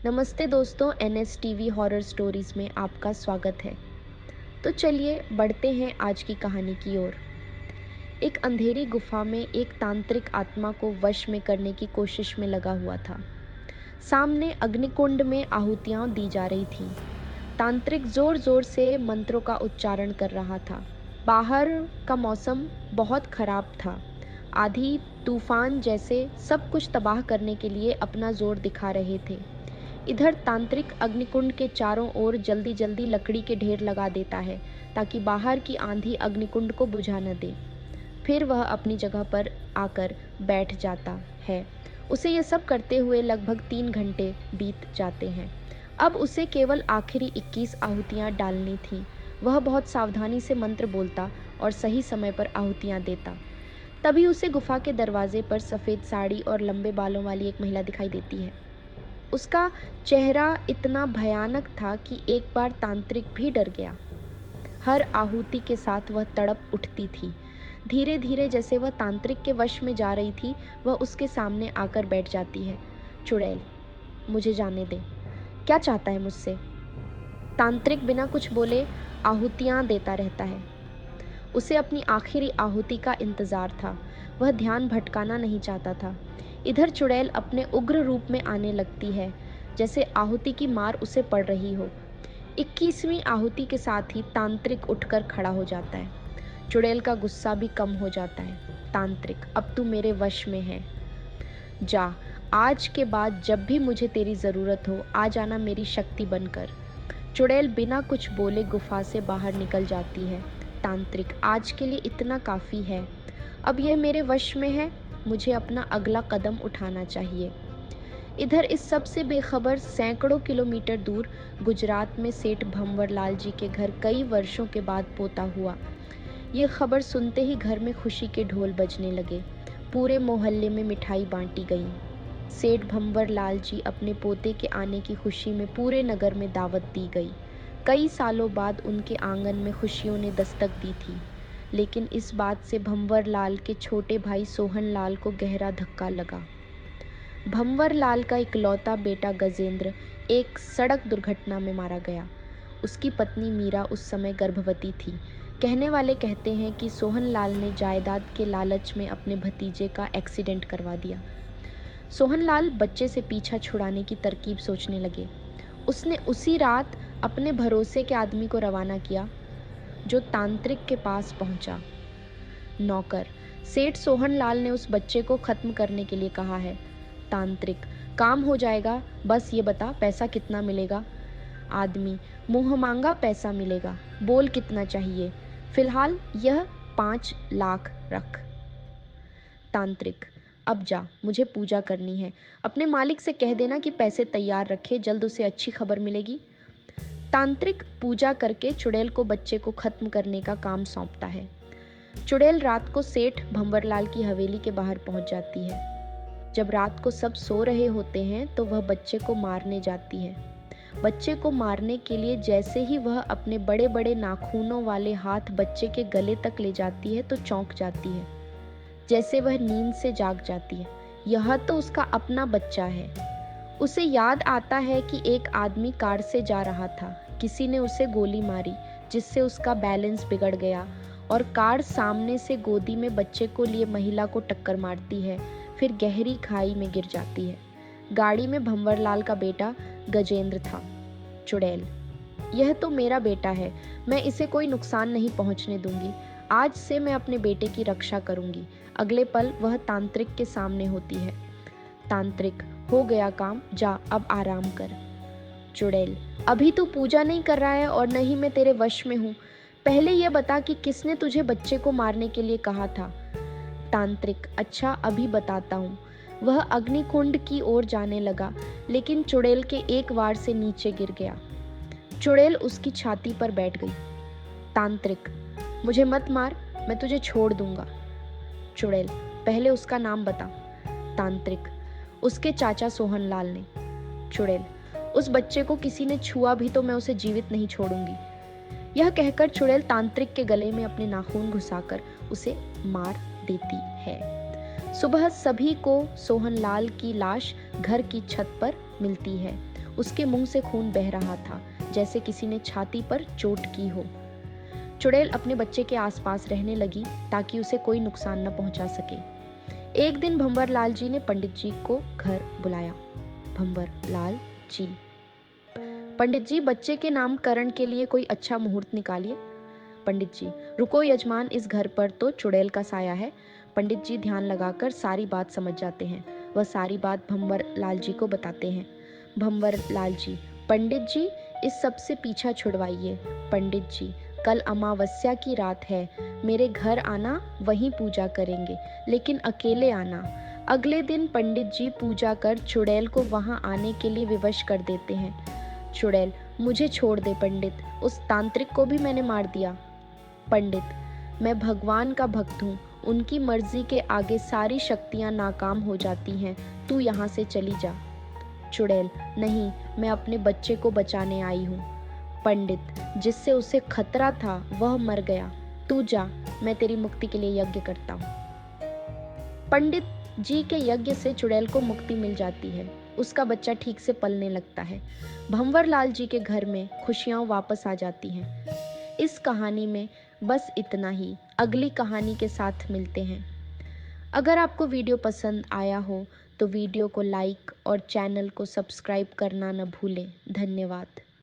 नमस्ते दोस्तों, NS TV horror stories में आपका स्वागत है। तो चलिए बढ़ते हैं आज की कहानी की ओर। एक अंधेरी गुफा में एक तांत्रिक आत्मा को वश में करने की कोशिश में लगा हुआ था। सामने अग्निकुंड में आहुतियाँ दी जा रही थीं। तांत्रिक ज़ोर ज़ोर से मंत्रों का उच्चारण कर रहा था। बाहर का मौसम बहुत खराब था। आंधी, तूफान जैसे सब कुछ तबाह करने के लिए अपना जोर दिखा रहे थे। इधर तांत्रिक अग्निकुंड के चारों ओर जल्दी जल्दी लकड़ी के ढेर लगा देता है ताकि बाहर की आंधी अग्निकुंड को बुझा न दे। फिर वह अपनी जगह पर आकर बैठ जाता है। उसे यह सब करते हुए लगभग 3 घंटे बीत जाते हैं। अब उसे केवल आखिरी 21 आहुतियाँ डालनी थीं। वह बहुत सावधानी से मंत्र बोलता और सही समय पर आहुतियाँ देता। तभी उसे गुफा के दरवाजे पर सफ़ेद साड़ी और लंबे बालों वाली एक महिला दिखाई देती है। उसका चेहरा इतना भयानक था कि एक बार तांत्रिक भी डर गया। हर आहुति के साथ वह तड़प उठती थी। धीरे धीरे जैसे वह तांत्रिक के वश में जा रही थी, वह उसके सामने आकर बैठ जाती है। चुड़ैल, मुझे जाने दे। क्या चाहता है मुझसे? तांत्रिक बिना कुछ बोले आहुतियाँ देता रहता है। उसे अपनी आखिरी आहुति का इंतज़ार था। वह ध्यान भटकाना नहीं चाहता था। इधर चुड़ैल अपने उग्र रूप में आने लगती है, जैसे आहुति की मार उसे पड़ रही हो। 21वीं आहुति के साथ ही तांत्रिक उठकर खड़ा हो जाता है। चुड़ैल का गुस्सा भी कम हो जाता है। तांत्रिक, अब तू मेरे वश में है। जा, आज के बाद जब भी मुझे तेरी ज़रूरत हो, आ जाना मेरी शक्ति बनकर। चुड़ैल बिना कुछ बोले गुफा से बाहर निकल जाती है। तांत्रिक, आज के लिए इतना काफ़ी है। अब यह मेरे वश में है, मुझे अपना अगला कदम उठाना चाहिए। इधर इस सब से बेखबर सैकड़ों किलोमीटर दूर गुजरात में सेठ भंवरलाल जी के घर कई वर्षों के बाद पोता हुआ। ये खबर सुनते ही घर में खुशी के ढोल बजने लगे। पूरे मोहल्ले में मिठाई बांटी गई। सेठ भंवरलाल जी अपने पोते के आने की खुशी में पूरे नगर में दावत दी गई। कई सालों बाद उनके आंगन में खुशियों ने दस्तक दी थी, लेकिन इस बात से भंवरलाल के छोटे भाई सोहनलाल को गहरा धक्का लगा। भंवरलाल का इकलौता बेटा गजेंद्र एक सड़क दुर्घटना में मारा गया। उसकी पत्नी मीरा उस समय गर्भवती थी। कहने वाले कहते हैं कि सोहनलाल ने जायदाद के लालच में अपने भतीजे का एक्सीडेंट करवा दिया। सोहनलाल बच्चे से पीछा छुड़ाने की तरकीब सोचने लगे। उसने उसी रात अपने भरोसे के आदमी को रवाना किया, जो तांत्रिक के पास पहुंचा। नौकर, सेठ सोहनलाल ने उस बच्चे को खत्म करने के लिए कहा है। तांत्रिक, काम हो जाएगा, बस ये बता पैसा कितना मिलेगा। आदमी, मुंह मांगा पैसा मिलेगा, बोल कितना चाहिए। फिलहाल यह 5 लाख रख। तांत्रिक, अब जा, मुझे पूजा करनी है। अपने मालिक से कह देना कि पैसे तैयार रखे, जल्द उसे अच्छी खबर मिलेगी। तांत्रिक पूजा करके चुड़ैल को बच्चे को खत्म करने का काम सौंपता है। चुड़ैल रात को सेठ भंवरलाल की हवेली के बाहर पहुंच जाती है। जब रात को सब सो रहे होते हैं तो वह बच्चे को मारने जाती है। बच्चे को मारने के लिए जैसे ही वह अपने बड़े बड़े नाखूनों वाले हाथ बच्चे के गले तक ले जाती है तो चौंक जाती है, जैसे वह नींद से जाग जाती है। यह तो उसका अपना बच्चा है। उसे याद आता है कि एक आदमी कार से जा रहा था। किसी ने उसे गोली मारी, जिससे उसका बैलेंस बिगड़ गया और कार सामने से गोदी में बच्चे को लिए महिला को टक्कर मारती है, फिर गहरी खाई में गिर जाती है। गाड़ी में भंवरलाल का बेटा गजेंद्र था। चुड़ैल, यह तो मेरा बेटा है, मैं इसे कोई नुकसान नहीं पहुंचने दूंगी। आज से मैं अपने बेटे की रक्षा करूंगी। अगले पल वह तांत्रिक के सामने होती है। तांत्रिक, हो गया काम, जा अब आराम कर। चुड़ैल, अभी तू पूजा नहीं कर रहा है और न ही मैं तेरे वश में हूँ। पहले यह बता कि किसने तुझे बच्चे को मारने के लिए कहा था। तांत्रिक, अच्छा अभी बताता हूँ। वह अग्निकुंड की ओर जाने लगा, लेकिन चुड़ैल के एक वार से नीचे गिर गया। चुड़ैल उसकी छाती पर बैठ गई। तांत्रिक, मुझे मत मार, मैं तुझे छोड़ दूंगा। चुड़ैल, पहले उसका नाम बता। तांत्रिक, उसके चाचा सोहनलाल ने। चुड़ैल, उस बच्चे को किसी ने छुआ भी तो मैं उसे जीवित नहीं छोड़ूंगी। यह कहकर चुड़ैल तांत्रिक के गले में अपने नाखून घुसाकर उसे मार देती है। सुबह सभी को सोहनलाल की लाश घर की छत पर मिलती है। उसके मुंह से खून बह रहा था, जैसे किसी ने छाती पर चोट की हो। चुड़ैल अपने बच्चे के आसपास रहने लगी ताकि उसे कोई नुकसान न पहुंचा सके। एक दिन भंवर लाल जी ने पंडित जी को घर बुलाया। भंवर लाल जी, पंडित जी, बच्चे के नामकरण के लिए कोई अच्छा मुहूर्त निकालिए। पंडित जी, रुको यजमान, इस घर पर तो चुड़ैल का साया है। पंडित जी ध्यान लगाकर सारी बात समझ जाते हैं। वह सारी बात भंवर लाल जी को बताते हैं। भंवर लाल जी, पंडित जी, इस सब से पीछा छुड़वाइए। पंडित जी, कल अमावस्या की रात है, मेरे घर आना, वहीं पूजा करेंगे, लेकिन अकेले आना। अगले दिन पंडित जी पूजा कर चुड़ैल को वहां आने के लिए विवश कर देते हैं। चुड़ैल, मुझे छोड़ दे पंडित, उस तांत्रिक को भी मैंने मार दिया। पंडित, मैं भगवान का भक्त हूँ, उनकी मर्जी के आगे सारी शक्तियाँ नाकाम हो जाती हैं, तू यहाँ से चली जा। चुड़ैल, नहीं, मैं अपने बच्चे को बचाने आई हूँ। पंडित, जिससे उसे खतरा था वह मर गया, तू जा, मैं तेरी मुक्ति के लिए यज्ञ करता हूँ। पंडित जी के यज्ञ से चुड़ैल को मुक्ति मिल जाती है। उसका बच्चा ठीक से पलने लगता है। भंवर लाल जी के घर में खुशियाँ वापस आ जाती हैं। इस कहानी में बस इतना ही। अगली कहानी के साथ मिलते हैं। अगर आपको वीडियो पसंद आया हो तो वीडियो को लाइक और चैनल को सब्सक्राइब करना न भूलें। धन्यवाद।